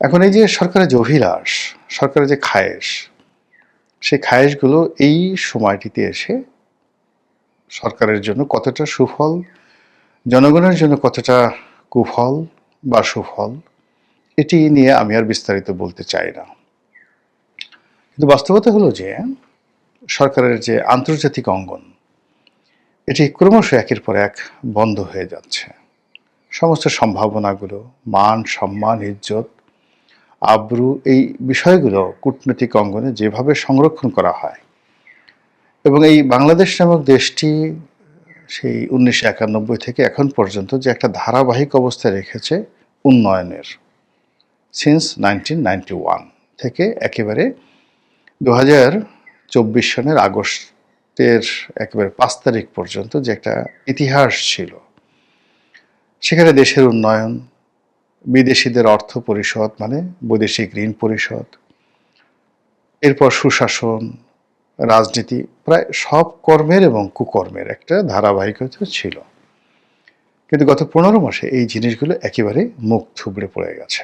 এখন এই যে সরকারের যে অভিলাষ, সরকারের যে খায়েশ, সেই খায়েশগুলো এই সময়টিতে এসে সরকারের জন্য কতটা সুফল, জনগণের জন্য কতটা কুফল বা সুফল, এটি নিয়ে আমি আর বিস্তারিত বলতে চাই না। কিন্তু বাস্তবতা হলো যে সরকারের যে আন্তর্জাতিক অঙ্গন, এটি ক্রমশ একের পর এক বন্ধ হয়ে যাচ্ছে। সমস্ত সম্ভাবনাগুলো, মান, সম্মান, ইজ্জত, আব্রু, এই বিষয়গুলো কূটনৈতিক অঙ্গনে যেভাবে সংরক্ষণ করা হয়, এবং এই বাংলাদেশ নামক দেশটি সেই 1991 থেকে এখন পর্যন্ত যে একটা ধারাবাহিক অবস্থায় রেখেছে উন্নয়নের, সিন্স 1991 থেকে একেবারে 2024 সনের আগস্টের একেবারে 5 তারিখ পর্যন্ত যে একটা ইতিহাস ছিল, সেখানে দেশের উন্নয়ন, বিদেশিদের অর্থ পরিশোধ মানে বৈদেশিক ঋণ পরিশোধ, এরপর সুশাসন, রাজনীতি, প্রায় সব কর্মের এবং কুকর্মের একটা ধারাবাহিকতা ছিল। কিন্তু গত 15 মাসে এই জিনিসগুলো একেবারে মুখ থুবড়ে পড়ে গেছে।